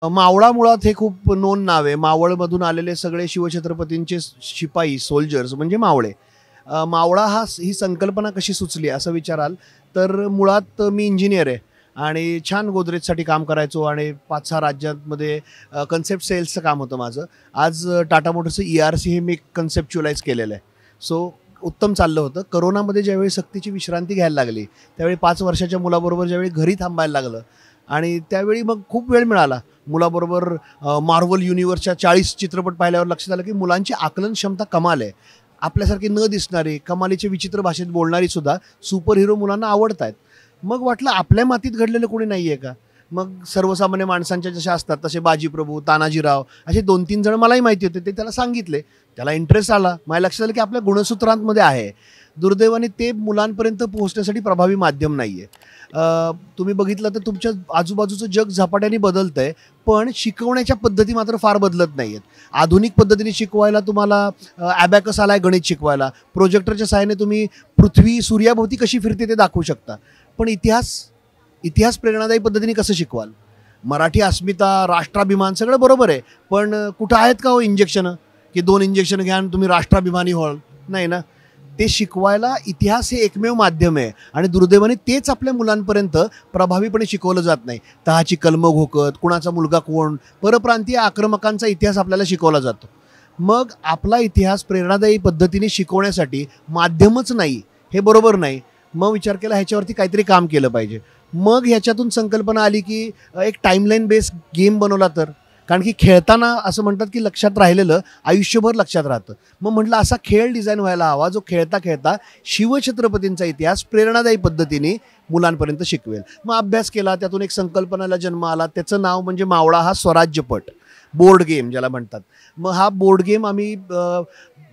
मावळा मुळात हे खूप नोन नाव आहे. मावळमधून आलेले सगळे शिवछत्रपतींचे शिपाई, सोल्जर्स म्हणजे मावळे. मावळा ही संकल्पना कशी सुचली असं विचाराल तर मुळात मी इंजिनिअर आहे आणि छान गोदरेजसाठी काम करायचो आणि 5-6 राज्यांमध्ये कन्सेप्ट सेल्सचं काम होतं माझं. आज टाटा मोटर्सचं ERC हे मी कन्सेप्च्युअलाइज केलेलं आहे. सो उत्तम चाललं होतं. कोरोनामध्ये ज्यावेळी सक्तीची विश्रांती घ्यायला लागली, त्यावेळी 5 वर्षाच्या मुलाबरोबर ज्यावेळी घरी थांबायला लागलं आणि त्यावेळी मग खूप वेळ मिळाला. मुलाबरोबर मार्वल युनिव्हर्सच्या 40 चित्रपट पाहिल्यावर लक्षात आलं की मुलांची आकलन क्षमता कमाल आहे. आपल्यासारखी न दिसणारी, कमालीचे विचित्र भाषेत बोलणारी सुद्धा सुपर हिरो मुलांना आवडत आहेत. मग वाटलं आपल्या मातीत घडलेलं कोणी नाही आहे का? मग सर्वसामान्य माणसांच्या जशा असतात तसे बाजीप्रभू, तानाजीराव असे 2-3 जण मलाही माहिती होते. ते त्याला सांगितले. त्याला इंटरेस्ट आला. माझ्या लक्षात आलं की आपल्या गुणसूत्रांमध्ये आहे. दुर्दैवाने ते मुलांपर्यंत पोहोचण्यासाठी प्रभावी माध्यम नाही आहे. तुम्ही बघितलं तर तुमच्या आजूबाजूचं जग झपाट्याने बदलतंय, पण शिकवण्याच्या पद्धती मात्र फार बदलत नाही आहेत. आधुनिक पद्धतीने शिकवायला तुम्हाला ॲबॅकस आलाय गणित शिकवायला. प्रोजेक्टरच्या सहाय्याने तुम्ही पृथ्वी सूर्याभोवती कशी फिरते ते दाखवू शकता. पण इतिहास प्रेरणादायी पद्धतीने कसं शिकवाल? मराठी अस्मिता, राष्ट्राभिमान सगळं बरोबर आहे. पण कुठं आहेत का हो इंजेक्शनं, की 2 इंजेक्शन घ्या आणि तुम्ही राष्ट्राभिमानी व्हाल? नाही ना. ते शिकवायला इतिहास हे एकमेव माध्यम आहे आणि दुर्दैवाने तेच आपल्या मुलांपर्यंत प्रभावीपणे शिकवलं जात नाही. तहाची कलमं घोकत, कुणाचा मुलगा कोण, परप्रांतीय आक्रमकांचा इतिहास आपल्याला शिकवला जातो. मग आपला इतिहास प्रेरणादायी पद्धतीने शिकवण्यासाठी माध्यमच नाही, हे बरोबर नाही. मग विचार केला ह्याच्यावरती काहीतरी काम केलं पाहिजे. मग ह्याच्यातून संकल्पना आली की एक टाईमलाईन बेस्ड गेम बनवला तर. कारण की खेळताना असं म्हणतात की लक्षात राहिलेलं आयुष्यभर लक्षात राहतं. मग म्हटलं असा खेळ डिझाईन व्हायला हवा जो खेळता खेळता शिवछत्रपतींचा इतिहास प्रेरणादायी पद्धतीने मुलांपर्यंत शिकवेल. मग अभ्यास केला, त्यातून एक संकल्पनाला जन्म आला. त्याचं नाव म्हणजे मावळा हा स्वराज्यपट, बोर्ड गेम ज्याला म्हणतात. मग हा बोर्ड गेम आम्ही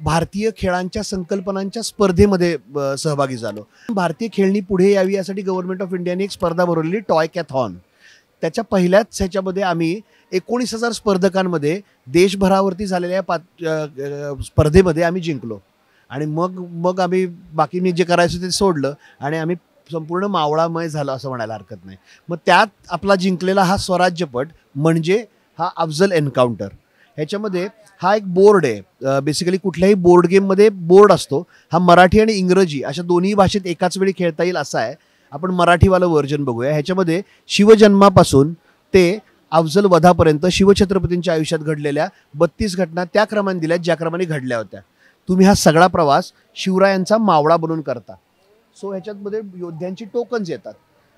भारतीय खेळांच्या संकल्पनांच्या स्पर्धेमध्ये सहभागी झालो. भारतीय खेळणी पुढे यावी यासाठी गव्हर्नमेंट ऑफ इंडियाने एक स्पर्धा भरवलेली, टॉय कॅथॉन. त्याच्या पहिल्याच ह्याच्यामध्ये आम्ही 19,000 स्पर्धकांमध्ये देशभरावरती झालेल्या स्पर्धेमध्ये आम्ही जिंकलो. आणि मग आम्ही बाकी मी जे करायचं ते सोडलं आणि आम्ही संपूर्ण मावळामय झालं असं म्हणायला हरकत नाही. मग त्यात आपला जिंकलेला हा स्वराज्यपट म्हणजे हा अफजल एन्काउंटर. ह्याच्यामध्ये हा एक बोर्ड आहे. बेसिकली कुठल्याही बोर्ड गेममध्ये बोर्ड असतो. हा मराठी आणि इंग्रजी अशा दोन्ही भाषेत एकाच वेळी खेळता येईल असा आहे. आपण मराठीवालं व्हर्जन बघूया. ह्याच्यामध्ये शिवजन्मापासून ते अफजल वधापर्यंत शिवछत्रपतींच्या आयुष्यात घडलेल्या 32 घटना त्या क्रमाने दिल्यात ज्या क्रमाने घडल्या होत्या. तुम्ही हा सगळा प्रवास शिवरायांचा मावळा बनून करता. सो ह्याच्यामध्ये योद्ध्यांची टोकन्स येतात.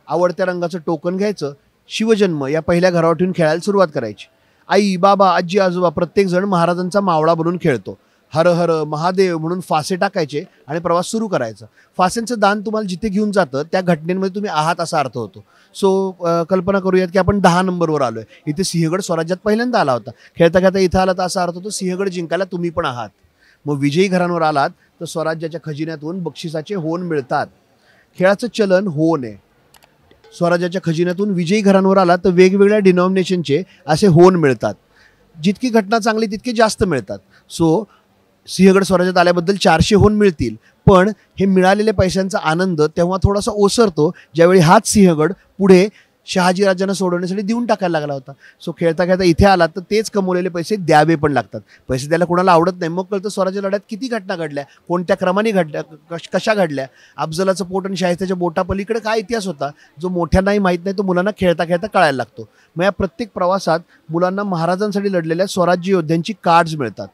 आवडत्या रंगाचं टोकन घ्यायचं, शिवजन्म या पहिल्या घरावर ठेवून खेळायला सुरुवात करायची. आई, बाबा, आजी, आजोबा प्रत्येकजण महाराजांचा मावळा बनून खेळतो. हर हर महादेव म्हणून फासे टाकायचे आणि प्रवास सुरू करायचा. फासेंचं दान तुम्हाला जिथे घेऊन जातं त्या घटनेमध्ये तुम्ही आहात असा अर्थ होतो. सो कल्पना करूयात की आपण 10 नंबरवर आलोय. इथे सिंहगड स्वराज्यात पहिल्यांदा आला होता. खेळता खेळता इथं आला तर असा अर्थ होतो सिंहगड जिंकायला तुम्ही पण आहात. मग विजयी घरांवर आलात तर स्वराज्याच्या खजिन्यातून बक्षिसाचे होन मिळतात. खेळाचं चलन होन आहे. स्वराज्याच्या खजिन्यातून विजयी घरांवर आला तर वेगवेगळ्या डिनॉमिनेशनचे असे होन मिळतात. जितकी घटना चांगली तितके जास्त मिळतात. सो सिंहगड स्वराज्यात आल्याबद्दल 400 होन मिळतील. पण हे मिळालेल्या पैशांचा आनंद तेव्हा थोडासा ओसरतो ज्यावेळी हाच सिंहगड पुढे शहाजीराजांना सोडवण्यासाठी देऊन टाकायला लागला होता. सो खेळता खेळता इथे आलात तर तेच कमवलेले पैसे द्यावे पण लागतात. पैसे द्यायला कोणाला आवडत नाही. मग कळतं स्वराज्य लढ्यात किती घटना घडल्या, कोणत्या क्रमाने घडल्या, कशा घडल्या. अफजलाचं पोट आणि शाहिस्त्याच्या बोटापलीकडे काय इतिहास होता जो मोठ्यांनाही माहीत नाही, तो मुलांना खेळता खेळता कळायला लागतो. मग या प्रत्येक प्रवासात मुलांना महाराजांसाठी लढलेल्या स्वराज्य योद्ध्यांची कार्ड्स मिळतात.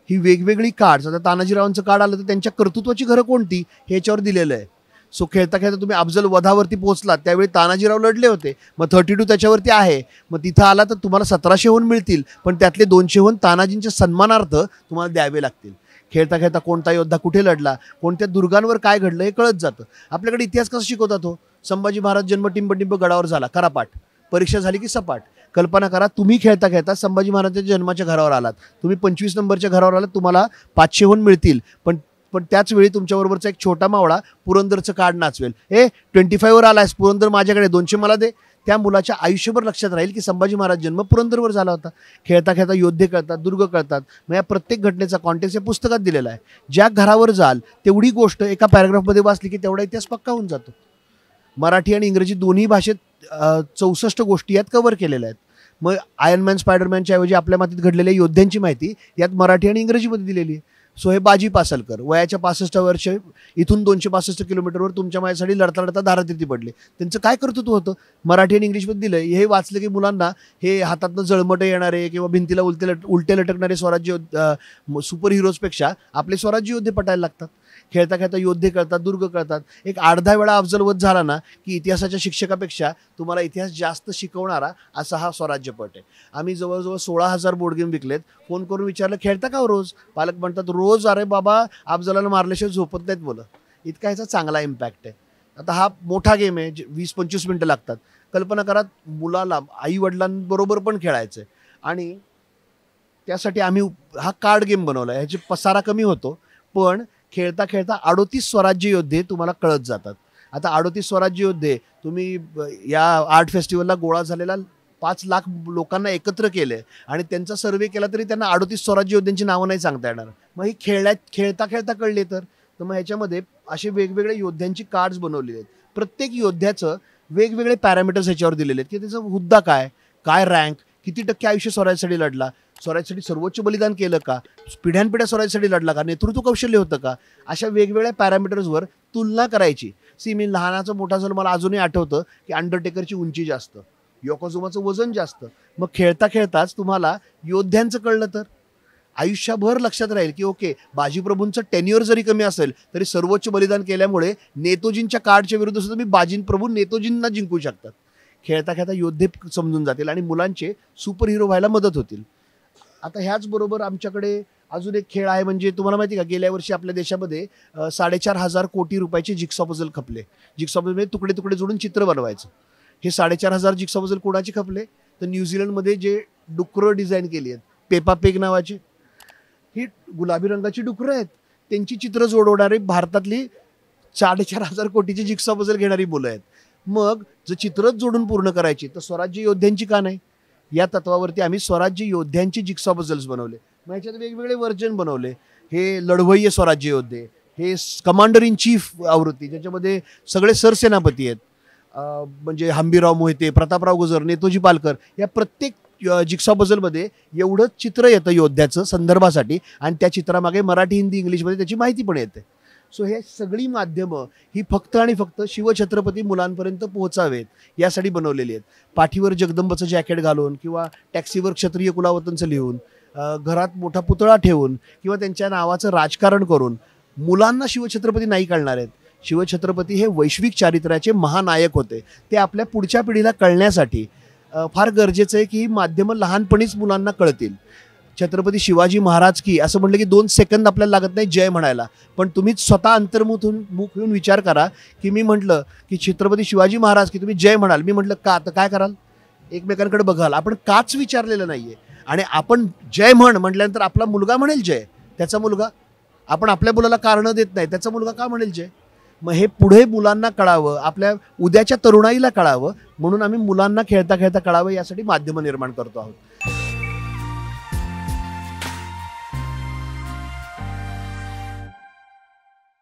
ही वेगवेगळी कार्ड्स, आता तानाजीरावांचं कार्ड आलं तर त्यांच्या कर्तृत्वाची घरं कोणती हे याच्यावर दिलेलं आहे. सो खेळता खेळता तुम्ही अफजल वधावरती पोहोचलात त्यावेळी तानाजीराव लढले होते. मग 32 त्याच्यावरती आहे. मग तिथं आला तर तुम्हाला 1700 होन मिळतील. पण त्यातले 200 होन तानाजींच्या सन्मानार्थ तुम्हाला द्यावे लागतील. खेळता खेळता कोणता योद्धा कुठे लढला, कोणत्या दुर्गांवर काय घडलं हे कळत जातं. आपल्याकडे इतिहास कसा शिकवतात हो? संभाजी महाराज जन्म टिंबटिंब गडावर झाला, करा पाठ. परीक्षा झाली की सपाट. कल्पना करा तुम्ही खेळता खेळता संभाजी महाराजांच्या जन्माच्या घरावर आलात. तुम्ही 25 नंबरच्या घरावर आलात, तुम्हाला 500 होन मिळतील. पण त्याच वेळी तुमच्याबरोबरचा एक छोटा मावळा पुरंदरचं कार्ड नाचवेल. 25 वर आलायस पुरंदर माझ्याकडे, 200 मला दे. त्या मुलाच्या आयुष्यभर लक्षात राहील की संभाजी महाराज जन्म पुरंदरवर झाला होता. खेळता खेळता योद्धे कळतात, दुर्ग कळतात. मग या प्रत्येक घटनेचा कॉन्टेक्स्ट या पुस्तकात दिलेला आहे. ज्या घरावर जाल तेवढी गोष्ट एका पॅराग्राफमध्ये वाचली की तेवढा इतिहास पक्का होऊन जातो. मराठी आणि इंग्रजी दोन्ही भाषेत 64 गोष्टी यात कव्हर केलेल्या आहेत. मग आयर्नमॅन स्पायडरमॅनच्या ऐवजी आपल्या मातीत घडलेल्या योद्ध्यांची माहिती यात मराठी आणि इंग्रजीमध्ये दिलेली आहे. सो हे बाजी पासलकर वयाच्या 65 वर्ष इथून 265 किलोमीटरवर तुमच्या माझ्यासाठी लढता लढता दारातिर्थी पडले. त्यांचं काय कर्तृत्व होतं मराठी आणि इंग्लिशमध्ये दिलं. हे वाचलं की मुलांना हे हातातनं जळमटं येणारे किंवा भिंतीला उलटे लटकणारे स्वराज्य सुपर हिरोजपेक्षा आपले स्वराज्य योद्धे पटायला लागतात. खेळता खेळता योद्धे कळतात, दुर्ग कळतात. एक 8-10 वेळा अफजलवध झाला ना की इतिहासाच्या शिक्षकापेक्षा तुम्हाला इतिहास जास्त शिकवणारा असा हा स्वराज्यपट आहे. आम्ही जवळजवळ 16,000 बोर्ड गेम विकलेत. फोन करून विचारलं खेळता का रोज, पालक म्हणतात रोज. अरे बाबा अफजलाला मारल्याशिवाय झोपत नाहीत मुलं. इतका ह्याचा चांगला इम्पॅक्ट आहे. आता हा मोठा गेम आहे, 20-25 मिनटं लागतात. कल्पना करा मुलाला आई वडिलांबरोबर पण खेळायचं आहे आणि त्यासाठी आम्ही हा कार्ड गेम बनवला. ह्याची पसारा कमी होतो पण खेळता खेळता 38 स्वराज्य योद्धे तुम्हाला कळत जातात. आता 38 स्वराज्य योद्धे तुम्ही या आर्ट फेस्टिवलला गोळा झालेला 5 लाख लोकांना एकत्र केले आणि त्यांचा सर्वे केला तरी त्यांना 38 स्वराज्य योद्ध्यांची नावं नाही सांगता येणार. मग ही खेळता खेळता कळले तर मग ह्याच्यामध्ये असे वेगवेगळे योद्ध्यांची कार्ड्स बनवलेले आहेत. प्रत्येक योद्ध्याचं वेगवेगळे पॅरामीटर्स ह्याच्यावर दिलेले आहेत की त्याचा हुद्दा काय, काय रँक, किती टक्के आयुष्य स्वराज्यासाठी लढला, स्वराज्यासाठी सर्वोच्च बलिदान केलं का, पिढ्यानपिढ्या स्वराज्यासाठी लढला का, नेतृत्व कौशल्य होतं का, अशा वेगवेगळ्या पॅरामीटर्सवर तुलना करायची. मी लहानाचं मोठा झालं मला अजूनही आठवतं की अंडरटेकरची उंची जास्त, योकोझुमाचं वजन जास्त. मग खेळता खेळताच तुम्हाला योद्ध्यांचं कळलं तर आयुष्यभर लक्षात राहील की ओके बाजीप्रभूंचं टेन्युअर जरी कमी असेल तरी सर्वोच्च बलिदान केल्यामुळे नेतोजींच्या कार्डच्या विरुद्ध सुद्धा मी बाजीप्रभू नेतोजींना जिंकू शकतात. खेळता खेळता योद्धे समजून जातील आणि मुलांचे सुपर हिरो व्हायला मदत होतील. आता ह्याचबरोबर आमच्याकडे अजून एक खेळ आहे म्हणजे तुम्हाला माहिती का गेल्या वर्षी आपल्या देशामध्ये 4,500 कोटी रुपयाचे जिक्सॉ पझल खपले. जिक्सॉ पझल म्हणजे तुकडे तुकडे जोडून चित्र बनवायचं. हे 4,500 जिक्सॉ पझल कोणाचे खपले तर न्यूझीलंडमध्ये जे डुकरं डिझाईन केली आहेत पेपा पिग नावाची, ही गुलाबी रंगाची डुकरं आहेत, त्यांची चित्र जोडवणारी भारतातली 4,500 कोटीची जिक्सॉ पझल घेणारी मुलं आहेत. मग जर चित्रच जोडून पूर्ण करायची तर स्वराज्य योद्ध्यांची का नाही. या तत्वावरती आम्ही स्वराज्य योद्ध्यांची जिक्सॉ पझल्स बनवले. मग ह्याच्यात वेगवेगळे वर्जन बनवले. हे लढवय्ये स्वराज्य योद्धे, हे कमांडर इन चीफ आवृत्ती ज्याच्यामध्ये सगळे सरसेनापती आहेत म्हणजे हंबीराव मोहिते, प्रतापराव गुजर, नेतोजी पालकर. या प्रत्येक जिक्सॉ पझलमध्ये एवढंच चित्र येतं योद्ध्याचं संदर्भासाठी आणि त्या चित्रामागे मराठी हिंदी इंग्लिशमध्ये त्याची माहिती पण येते. सो हे सगळी माध्यमं ही फक्त आणि फक्त शिवछत्रपती मुलांपर्यंत पोहोचावेत यासाठी बनवलेली आहेत. पाठीवर जगदंबाचं जॅकेट घालून किंवा टॅक्सीवर क्षत्रिय कुलावतंचं लिहून, घरात मोठा पुतळा ठेवून किंवा त्यांच्या नावाचं राजकारण करून मुलांना शिवछत्रपती नाही कळणार आहेत. शिवछत्रपती हे वैश्विक चारित्र्याचे महानायक होते. ते आपल्या पुढच्या पिढीला कळण्यासाठी फार गरजेचं आहे की ही माध्यमं लहानपणीच मुलांना कळतील. छत्रपती शिवाजी महाराज की असं म्हटलं की 2 सेकंद आपल्याला लागत नाही जय म्हणायला. पण तुम्हीच स्वतः अंतर्मुख होऊन विचार करा की मी म्हटलं की छत्रपती शिवाजी महाराज की तुम्ही जय म्हणाल, मी म्हटलं का, तर काय कराल, एकमेकांकडे बघाल. आपण काच विचारलेलं नाहीये आणि आपण जय म्हटल्यानंतर आपला मुलगा म्हणेल जय, त्याचा मुलगा, आपण आपल्या मुलाला कारणं देत नाही, त्याचा मुलगा का म्हणेल जय. मग हे पुढे मुलांना कळावं, आपल्या उद्याच्या तरुणाईला कळावं म्हणून आम्ही मुलांना खेळता खेळता कळावं यासाठी माध्यमं निर्माण करतो आहोत.